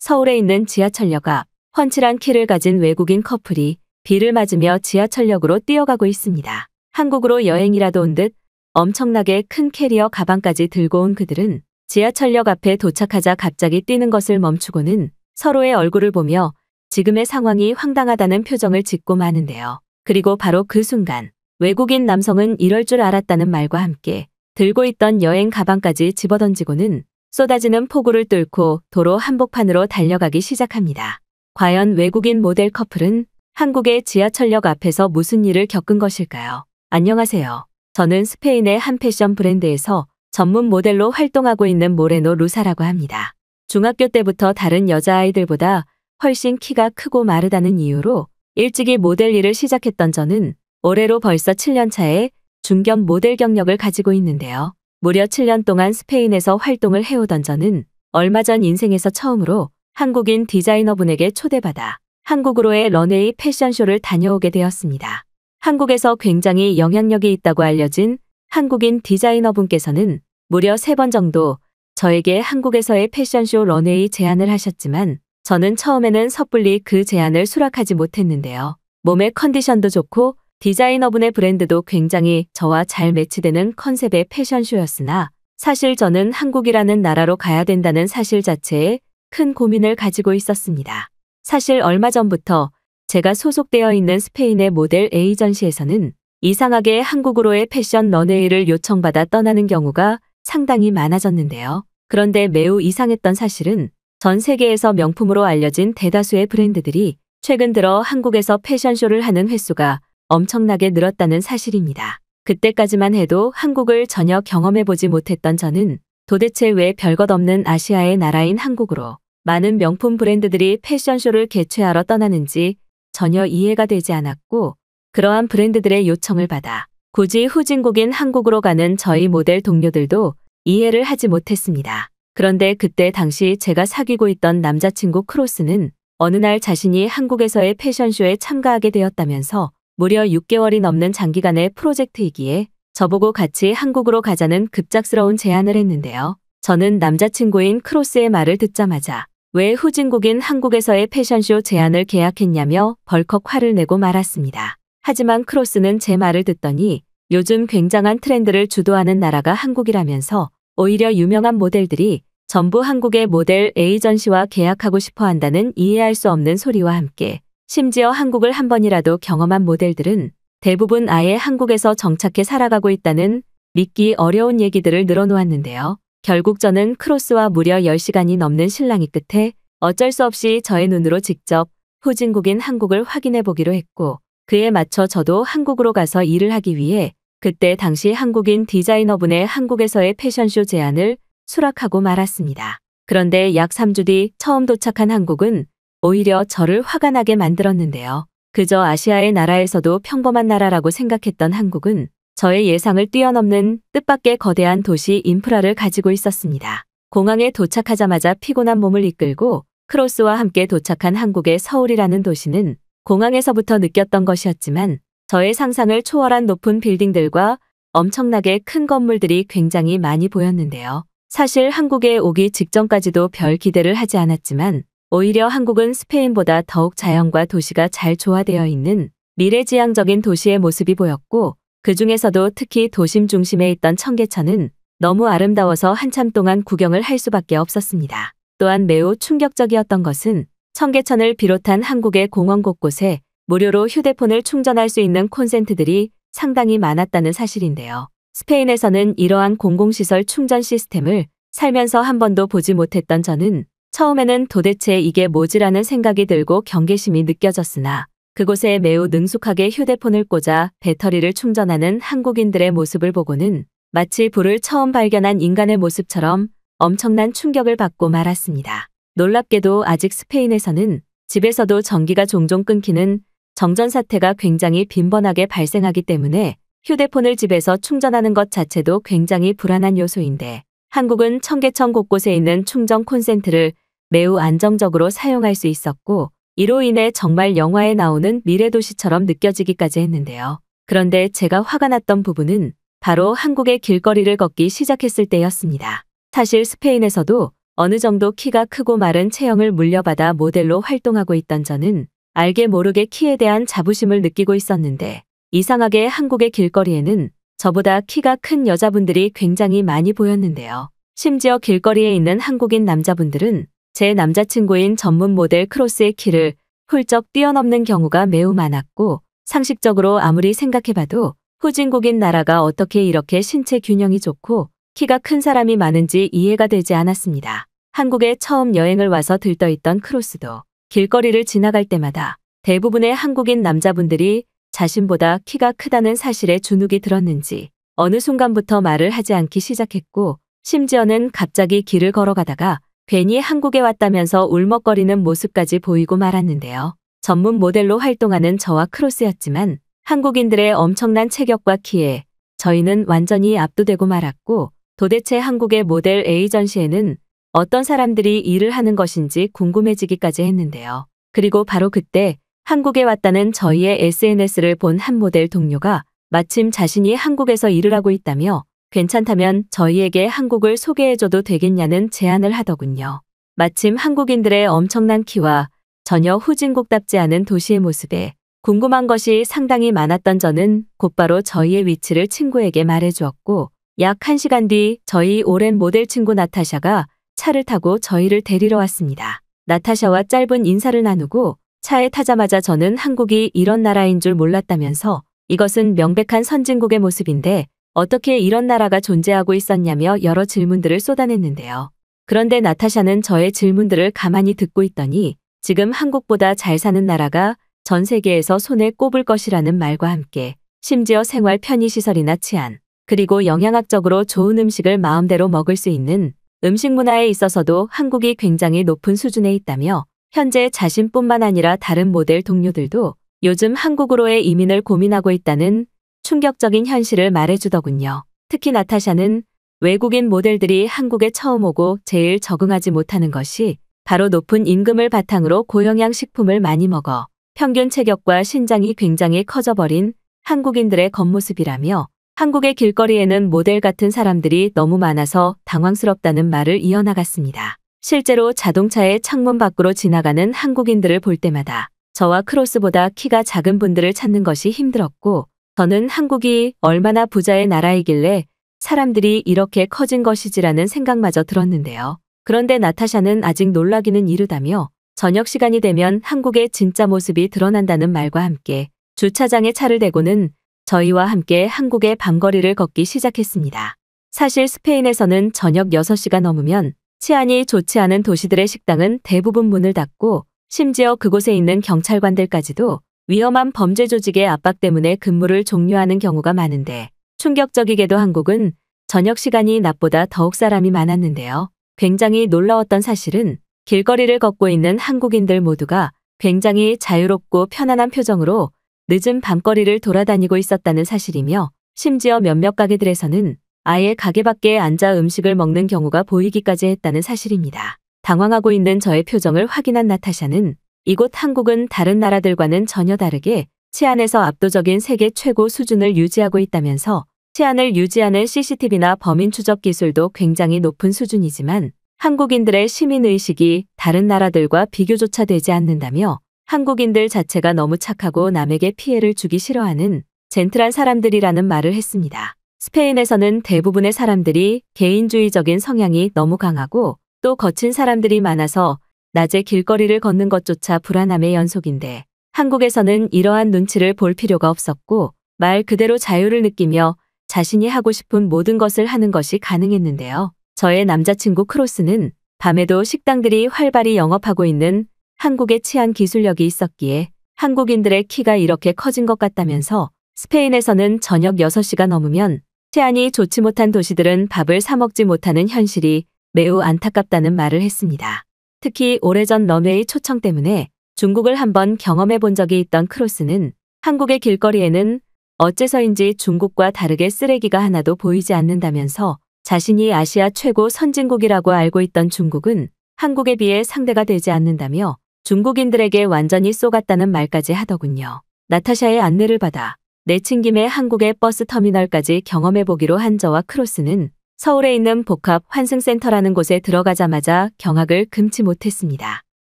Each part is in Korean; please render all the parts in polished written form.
서울에 있는 지하철역 앞 훤칠한 키를 가진 외국인 커플이 비를 맞으며 지하철역으로 뛰어가고 있습니다. 한국으로 여행이라도 온 듯 엄청나게 큰 캐리어 가방까지 들고 온 그들은 지하철역 앞에 도착하자 갑자기 뛰는 것을 멈추고는 서로의 얼굴을 보며 지금의 상황이 황당하다는 표정을 짓고 마는데요. 그리고 바로 그 순간 외국인 남성은 이럴 줄 알았다는 말과 함께 들고 있던 여행 가방까지 집어던지고는 쏟아지는 폭우를 뚫고 도로 한복판으로 달려가기 시작합니다. 과연 외국인 모델 커플은 한국의 지하철역 앞에서 무슨 일을 겪은 것일까요? 안녕하세요. 저는 스페인의 한 패션 브랜드에서 전문 모델로 활동하고 있는 모레노 루사라고 합니다. 중학교 때부터 다른 여자아이들보다 훨씬 키가 크고 마르다는 이유로 일찍이 모델 일을 시작했던 저는 올해로 벌써 7년 차에 중견 모델 경력을 가지고 있는데요. 무려 7년 동안 스페인에서 활동을 해오던 저는 얼마 전 인생에서 처음으로 한국인 디자이너분에게 초대받아 한국으로의 런웨이 패션쇼를 다녀오게 되었습니다. 한국에서 굉장히 영향력이 있다고 알려진 한국인 디자이너분께서는 무려 3번 정도 저에게 한국에서의 패션쇼 런웨이 제안을 하셨지만 저는 처음에는 섣불리 그 제안을 수락하지 못했는데요. 몸의 컨디션도 좋고 디자이너분의 브랜드도 굉장히 저와 잘 매치되는 컨셉의 패션쇼였으나 사실 저는 한국이라는 나라로 가야 된다는 사실 자체에 큰 고민을 가지고 있었습니다. 사실 얼마 전부터 제가 소속되어 있는 스페인의 모델 에이전시에서는 이상하게 한국으로의 패션 런웨이를 요청받아 떠나는 경우가 상당히 많아졌는데요. 그런데 매우 이상했던 사실은 전 세계에서 명품으로 알려진 대다수의 브랜드들이 최근 들어 한국에서 패션쇼를 하는 횟수가 엄청나게 늘었다는 사실입니다. 그때까지만 해도 한국을 전혀 경험해보지 못했던 저는 도대체 왜 별것 없는 아시아의 나라인 한국으로 많은 명품 브랜드들이 패션쇼를 개최하러 떠나는지 전혀 이해가 되지 않았고 그러한 브랜드들의 요청을 받아 굳이 후진국인 한국으로 가는 저희 모델 동료들도 이해를 하지 못했습니다. 그런데 그때 당시 제가 사귀고 있던 남자친구 크로스는 어느 날 자신이 한국에서의 패션쇼에 참가하게 되었다면서 무려 6개월이 넘는 장기간의 프로젝트이기에 저보고 같이 한국으로 가자는 급작스러운 제안을 했는데요. 저는 남자친구인 크로스의 말을 듣자마자 왜 후진국인 한국에서의 패션쇼 제안을 계약했냐며 벌컥 화를 내고 말았습니다. 하지만 크로스는 제 말을 듣더니 요즘 굉장한 트렌드를 주도하는 나라가 한국이라면서 오히려 유명한 모델들이 전부 한국의 모델 에이전시와 계약하고 싶어 한다는 이해할 수 없는 소리와 함께 심지어 한국을 한 번이라도 경험한 모델들은 대부분 아예 한국에서 정착해 살아가고 있다는 믿기 어려운 얘기들을 늘어놓았는데요. 결국 저는 크로스와 무려 10시간이 넘는 실랑이 끝에 어쩔 수 없이 저의 눈으로 직접 후진국인 한국을 확인해 보기로 했고 그에 맞춰 저도 한국으로 가서 일을 하기 위해 그때 당시 한국인 디자이너분의 한국에서의 패션쇼 제안을 수락하고 말았습니다. 그런데 약 3주 뒤 처음 도착한 한국은 오히려 저를 화가 나게 만들었는데요. 그저 아시아의 나라에서도 평범한 나라라고 생각했던 한국은 저의 예상을 뛰어넘는 뜻밖의 거대한 도시 인프라를 가지고 있었습니다. 공항에 도착하자마자 피곤한 몸을 이끌고 크로스와 함께 도착한 한국의 서울이라는 도시는 공항에서부터 느꼈던 것이었지만 저의 상상을 초월한 높은 빌딩들과 엄청나게 큰 건물들이 굉장히 많이 보였는데요. 사실 한국에 오기 직전까지도 별 기대를 하지 않았지만 오히려 한국은 스페인보다 더욱 자연과 도시가 잘 조화되어 있는 미래지향적인 도시의 모습이 보였고 그 중에서도 특히 도심 중심에 있던 청계천은 너무 아름다워서 한참 동안 구경을 할 수밖에 없었습니다. 또한 매우 충격적이었던 것은 청계천을 비롯한 한국의 공원 곳곳에 무료로 휴대폰을 충전할 수 있는 콘센트들이 상당히 많았다는 사실인데요. 스페인에서는 이러한 공공시설 충전 시스템을 살면서 한 번도 보지 못했던 저는 처음에는 도대체 이게 뭐지라는 생각이 들고 경계심이 느껴졌으나 그곳에 매우 능숙하게 휴대폰을 꽂아 배터리를 충전하는 한국인들의 모습을 보고는 마치 불을 처음 발견한 인간의 모습처럼 엄청난 충격을 받고 말았습니다. 놀랍게도 아직 스페인에서는 집에서도 전기가 종종 끊기는 정전 사태가 굉장히 빈번하게 발생하기 때문에 휴대폰을 집에서 충전하는 것 자체도 굉장히 불안한 요소인데 한국은 청계천 곳곳에 있는 충전 콘센트를 매우 안정적으로 사용할 수 있었고 이로 인해 정말 영화에 나오는 미래도시처럼 느껴지기까지 했는데요. 그런데 제가 화가 났던 부분은 바로 한국의 길거리를 걷기 시작했을 때였습니다. 사실 스페인에서도 어느 정도 키가 크고 마른 체형을 물려받아 모델로 활동하고 있던 저는 알게 모르게 키에 대한 자부심을 느끼고 있었는데 이상하게 한국의 길거리에는 저보다 키가 큰 여자분들이 굉장히 많이 보였는데요. 심지어 길거리에 있는 한국인 남자분들은 제 남자친구인 전문 모델 크로스의 키를 훌쩍 뛰어넘는 경우가 매우 많았고 상식적으로 아무리 생각해봐도 후진국인 나라가 어떻게 이렇게 신체 균형이 좋고 키가 큰 사람이 많은지 이해가 되지 않았습니다. 한국에 처음 여행을 와서 들떠있던 크로스도 길거리를 지나갈 때마다 대부분의 한국인 남자분들이 자신보다 키가 크다는 사실에 주눅이 들었는지 어느 순간부터 말을 하지 않기 시작했고 심지어는 갑자기 길을 걸어가다가 괜히 한국에 왔다면서 울먹거리는 모습까지 보이고 말았는데요. 전문 모델로 활동하는 저와 크로스였지만 한국인들의 엄청난 체격과 키에 저희는 완전히 압도되고 말았고 도대체 한국의 모델 에이전시에는 어떤 사람들이 일을 하는 것인지 궁금해지기까지 했는데요. 그리고 바로 그때 한국에 왔다는 저희의 SNS를 본 한 모델 동료가 마침 자신이 한국에서 일을 하고 있다며 괜찮다면 저희에게 한국을 소개해줘도 되겠냐는 제안을 하더군요. 마침 한국인들의 엄청난 키와 전혀 후진국답지 않은 도시의 모습에 궁금한 것이 상당히 많았던 저는 곧바로 저희의 위치를 친구에게 말해주었고 약 1시간 뒤 저희 오랜 모델 친구 나타샤가 차를 타고 저희를 데리러 왔습니다. 나타샤와 짧은 인사를 나누고 차에 타자마자 저는 한국이 이런 나라인 줄 몰랐다면서 이것은 명백한 선진국의 모습인데 어떻게 이런 나라가 존재하고 있었냐며 여러 질문들을 쏟아냈는데요. 그런데 나타샤는 저의 질문들을 가만히 듣고 있더니 지금 한국보다 잘 사는 나라가 전 세계에서 손에 꼽을 것이라는 말과 함께 심지어 생활 편의시설이나 치안, 그리고 영양학적으로 좋은 음식을 마음대로 먹을 수 있는 음식 문화에 있어서도 한국이 굉장히 높은 수준에 있다며 현재 자신뿐만 아니라 다른 모델 동료들도 요즘 한국으로의 이민을 고민하고 있다는 충격적인 현실을 말해주더군요. 특히 나타샤는 외국인 모델들이 한국에 처음 오고 제일 적응하지 못하는 것이 바로 높은 임금을 바탕으로 고영양 식품을 많이 먹어 평균 체격과 신장이 굉장히 커져버린 한국인들의 겉모습이라며 한국의 길거리에는 모델 같은 사람들이 너무 많아서 당황스럽다는 말을 이어나갔습니다. 실제로 자동차의 창문 밖으로 지나가는 한국인들을 볼 때마다 저와 크로스보다 키가 작은 분들을 찾는 것이 힘들었고 저는 한국이 얼마나 부자의 나라이길래 사람들이 이렇게 커진 것이지라는 생각마저 들었는데요. 그런데 나타샤는 아직 놀라기는 이르다며 저녁 시간이 되면 한국의 진짜 모습이 드러난다는 말과 함께 주차장에 차를 대고는 저희와 함께 한국의 밤거리를 걷기 시작했습니다. 사실 스페인에서는 저녁 6시가 넘으면 치안이 좋지 않은 도시들의 식당은 대부분 문을 닫고 심지어 그곳에 있는 경찰관들까지도 위험한 범죄 조직의 압박 때문에 근무를 종료하는 경우가 많은데 충격적이게도 한국은 저녁 시간이 낮보다 더욱 사람이 많았는데요. 굉장히 놀라웠던 사실은 길거리를 걷고 있는 한국인들 모두가 굉장히 자유롭고 편안한 표정으로 늦은 밤거리를 돌아다니고 있었다는 사실이며 심지어 몇몇 가게들에서는 아예 가게 밖에 앉아 음식을 먹는 경우가 보이기까지 했다는 사실입니다. 당황하고 있는 저의 표정을 확인한 나타샤는 이곳 한국은 다른 나라들과는 전혀 다르게 치안에서 압도적인 세계 최고 수준을 유지하고 있다면서 치안을 유지하는 CCTV나 범인 추적 기술도 굉장히 높은 수준이지만 한국인들의 시민의식이 다른 나라들과 비교조차 되지 않는다며 한국인들 자체가 너무 착하고 남에게 피해를 주기 싫어하는 젠틀한 사람들이라는 말을 했습니다. 스페인에서는 대부분의 사람들이 개인주의적인 성향이 너무 강하고 또 거친 사람들이 많아서 낮에 길거리를 걷는 것조차 불안함의 연속인데 한국에서는 이러한 눈치를 볼 필요가 없었고 말 그대로 자유를 느끼며 자신이 하고 싶은 모든 것을 하는 것이 가능했는데요. 저의 남자친구 크로스는 밤에도 식당들이 활발히 영업하고 있는 한국의 치안 기술력이 있었기에 한국인들의 키가 이렇게 커진 것 같다면서 스페인에서는 저녁 6시가 넘으면 치안이 좋지 못한 도시들은 밥을 사 먹지 못하는 현실이 매우 안타깝다는 말을 했습니다. 특히 오래전 런웨이 초청 때문에 중국을 한번 경험해 본 적이 있던 크로스는 한국의 길거리에는 어째서인지 중국과 다르게 쓰레기가 하나도 보이지 않는다면서 자신이 아시아 최고 선진국이라고 알고 있던 중국은 한국에 비해 상대가 되지 않는다며 중국인들에게 완전히 쏘갔다는 말까지 하더군요. 나타샤의 안내를 받아 내친 김에 한국의 버스 터미널까지 경험해보기로 한 저와 크로스는 서울에 있는 복합 환승센터라는 곳에 들어가자마자 경악을 금치 못했습니다.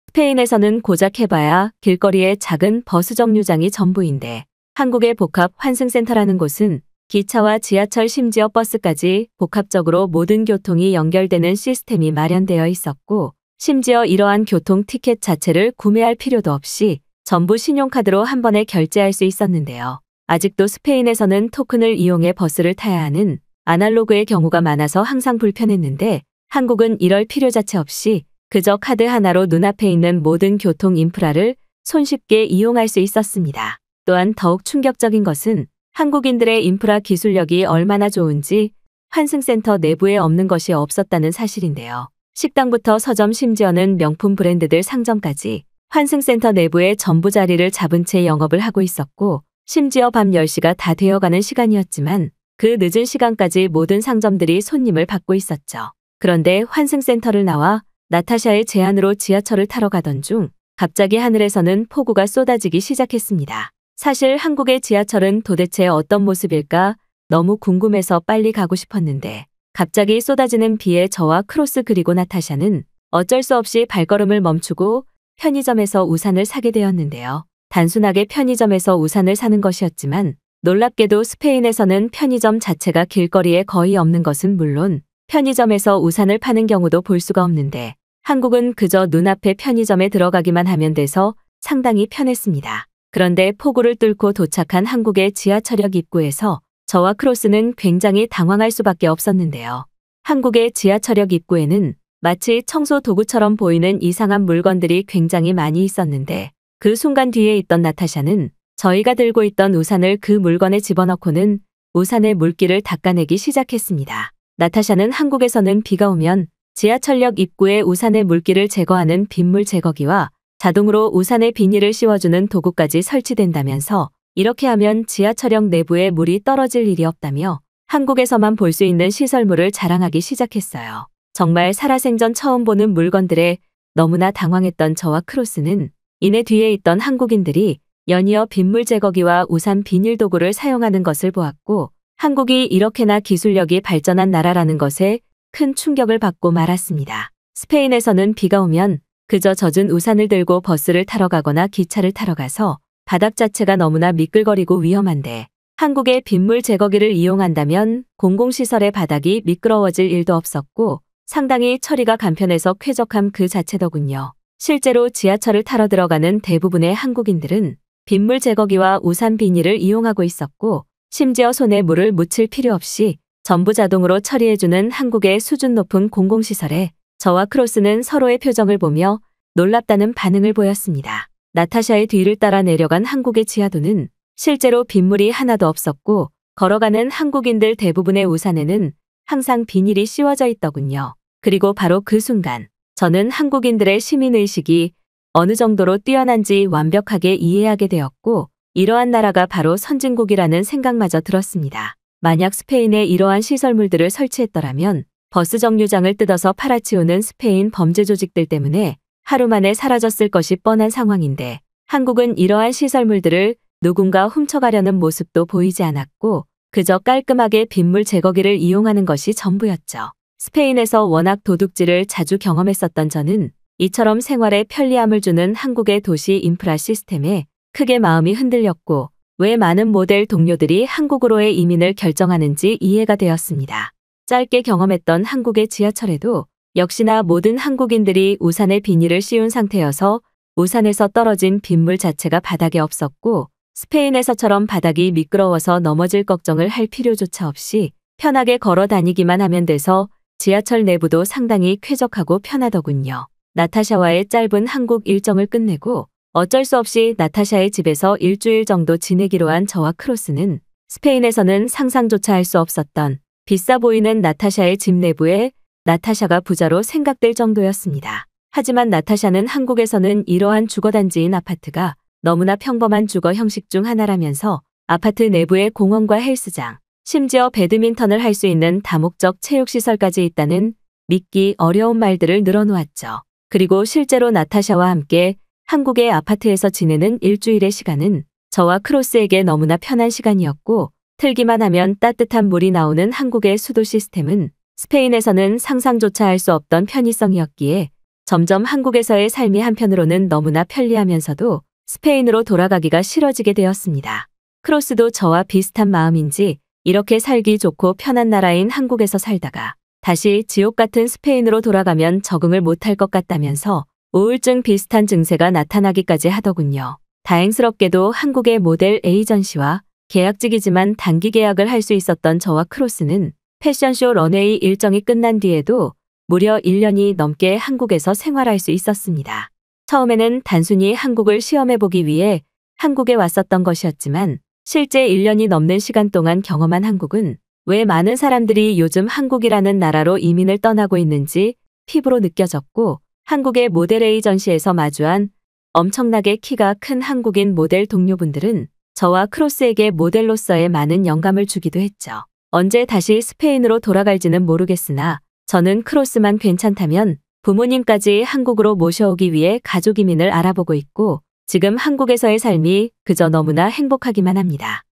스페인에서는 고작 해봐야 길거리에 작은 버스 정류장이 전부인데 한국의 복합 환승센터라는 곳은 기차와 지하철 심지어 버스까지 복합적으로 모든 교통이 연결되는 시스템이 마련되어 있었고 심지어 이러한 교통 티켓 자체를 구매할 필요도 없이 전부 신용카드로 한 번에 결제할 수 있었는데요. 아직도 스페인에서는 토큰을 이용해 버스를 타야 하는 아날로그의 경우가 많아서 항상 불편했는데 한국은 이럴 필요 자체 없이 그저 카드 하나로 눈앞에 있는 모든 교통 인프라를 손쉽게 이용할 수 있었습니다. 또한 더욱 충격적인 것은 한국인들의 인프라 기술력이 얼마나 좋은지 환승센터 내부에 없는 것이 없었다는 사실인데요. 식당부터 서점 심지어는 명품 브랜드들 상점까지 환승센터 내부에 전부 자리를 잡은 채 영업을 하고 있었고 심지어 밤 10시가 다 되어가는 시간이었지만 그 늦은 시간까지 모든 상점들이 손님을 받고 있었죠. 그런데 환승센터를 나와 나타샤의 제안으로 지하철을 타러 가던 중 갑자기 하늘에서는 폭우가 쏟아지기 시작했습니다. 사실 한국의 지하철은 도대체 어떤 모습일까 너무 궁금해서 빨리 가고 싶었는데 갑자기 쏟아지는 비에 저와 크로스 그리고 나타샤는 어쩔 수 없이 발걸음을 멈추고 편의점에서 우산을 사게 되었는데요. 단순하게 편의점에서 우산을 사는 것이었지만 놀랍게도 스페인에서는 편의점 자체가 길거리에 거의 없는 것은 물론 편의점에서 우산을 파는 경우도 볼 수가 없는데 한국은 그저 눈앞에 편의점에 들어가기만 하면 돼서 상당히 편했습니다. 그런데 폭우를 뚫고 도착한 한국의 지하철역 입구에서 저와 크로스는 굉장히 당황할 수밖에 없었는데요. 한국의 지하철역 입구에는 마치 청소 도구처럼 보이는 이상한 물건들이 굉장히 많이 있었는데 그 순간 뒤에 있던 나타샤는 저희가 들고 있던 우산을 그 물건에 집어넣고는 우산의 물기를 닦아내기 시작했습니다. 나타샤는 한국에서는 비가 오면 지하철역 입구에 우산의 물기를 제거하는 빗물 제거기와 자동으로 우산의 비닐을 씌워주는 도구까지 설치된다면서 이렇게 하면 지하철역 내부에 물이 떨어질 일이 없다며 한국에서만 볼 수 있는 시설물을 자랑하기 시작했어요. 정말 살아생전 처음 보는 물건들에 너무나 당황했던 저와 크로스는 이내 뒤에 있던 한국인들이 연이어 빗물 제거기와 우산 비닐 도구를 사용하는 것을 보았고 한국이 이렇게나 기술력이 발전한 나라라는 것에 큰 충격을 받고 말았습니다. 스페인에서는 비가 오면 그저 젖은 우산을 들고 버스를 타러 가거나 기차를 타러 가서 바닥 자체가 너무나 미끌거리고 위험한데 한국의 빗물 제거기를 이용한다면 공공시설의 바닥이 미끄러워질 일도 없었고 상당히 처리가 간편해서 쾌적함 그 자체더군요. 실제로 지하철을 타러 들어가는 대부분의 한국인들은 빗물 제거기와 우산 비닐을 이용하고 있었고 심지어 손에 물을 묻힐 필요 없이 전부 자동으로 처리해주는 한국의 수준 높은 공공시설에 저와 크로스는 서로의 표정을 보며 놀랍다는 반응을 보였습니다. 나타샤의 뒤를 따라 내려간 한국의 지하도는 실제로 빗물이 하나도 없었고 걸어가는 한국인들 대부분의 우산에는 항상 비닐이 씌워져 있더군요. 그리고 바로 그 순간 저는 한국인들의 시민의식이 어느 정도로 뛰어난지 완벽하게 이해하게 되었고 이러한 나라가 바로 선진국이라는 생각마저 들었습니다. 만약 스페인에 이러한 시설물들을 설치했더라면 버스 정류장을 뜯어서 팔아치우는 스페인 범죄 조직들 때문에 하루 만에 사라졌을 것이 뻔한 상황인데 한국은 이러한 시설물들을 누군가 훔쳐가려는 모습도 보이지 않았고 그저 깔끔하게 빗물 제거기를 이용하는 것이 전부였죠. 스페인에서 워낙 도둑질을 자주 경험했었던 저는 이처럼 생활에 편리함을 주는 한국의 도시 인프라 시스템에 크게 마음이 흔들렸고 왜 많은 모델 동료들이 한국으로의 이민을 결정하는지 이해가 되었습니다. 짧게 경험했던 한국의 지하철에도 역시나 모든 한국인들이 우산에 비닐을 씌운 상태여서 우산에서 떨어진 빗물 자체가 바닥에 없었고 스페인에서처럼 바닥이 미끄러워서 넘어질 걱정을 할 필요조차 없이 편하게 걸어 다니기만 하면 돼서 지하철 내부도 상당히 쾌적하고 편하더군요. 나타샤와의 짧은 한국 일정을 끝내고 어쩔 수 없이 나타샤의 집에서 일주일 정도 지내기로 한 저와 크로스는 스페인에서는 상상조차 할 수 없었던 비싸 보이는 나타샤의 집 내부에 나타샤가 부자로 생각될 정도였습니다. 하지만 나타샤는 한국에서는 이러한 주거단지인 아파트가 너무나 평범한 주거 형식 중 하나라면서 아파트 내부에 공원과 헬스장, 심지어 배드민턴을 할 수 있는 다목적 체육시설까지 있다는 믿기 어려운 말들을 늘어놓았죠. 그리고 실제로 나타샤와 함께 한국의 아파트에서 지내는 일주일의 시간은 저와 크로스에게 너무나 편한 시간이었고 틀기만 하면 따뜻한 물이 나오는 한국의 수도 시스템은 스페인에서는 상상조차 할 수 없던 편의성이었기에 점점 한국에서의 삶이 한편으로는 너무나 편리하면서도 스페인으로 돌아가기가 싫어지게 되었습니다. 크로스도 저와 비슷한 마음인지 이렇게 살기 좋고 편한 나라인 한국에서 살다가 다시 지옥 같은 스페인으로 돌아가면 적응을 못할 것 같다면서 우울증 비슷한 증세가 나타나기까지 하더군요. 다행스럽게도 한국의 모델 에이전시와 계약직이지만 단기 계약을 할 수 있었던 저와 크로스는 패션쇼 런웨이 일정이 끝난 뒤에도 무려 1년이 넘게 한국에서 생활할 수 있었습니다. 처음에는 단순히 한국을 시험해보기 위해 한국에 왔었던 것이었지만 실제 1년이 넘는 시간 동안 경험한 한국은 왜 많은 사람들이 요즘 한국이라는 나라로 이민을 떠나고 있는지 피부로 느껴졌고, 한국의 모델 에이전시에서 마주한 엄청나게 키가 큰 한국인 모델 동료분들은 저와 크로스에게 모델로서의 많은 영감을 주기도 했죠. 언제 다시 스페인으로 돌아갈지는 모르겠으나 저는 크로스만 괜찮다면 부모님까지 한국으로 모셔오기 위해 가족 이민을 알아보고 있고, 지금 한국에서의 삶이 그저 너무나 행복하기만 합니다.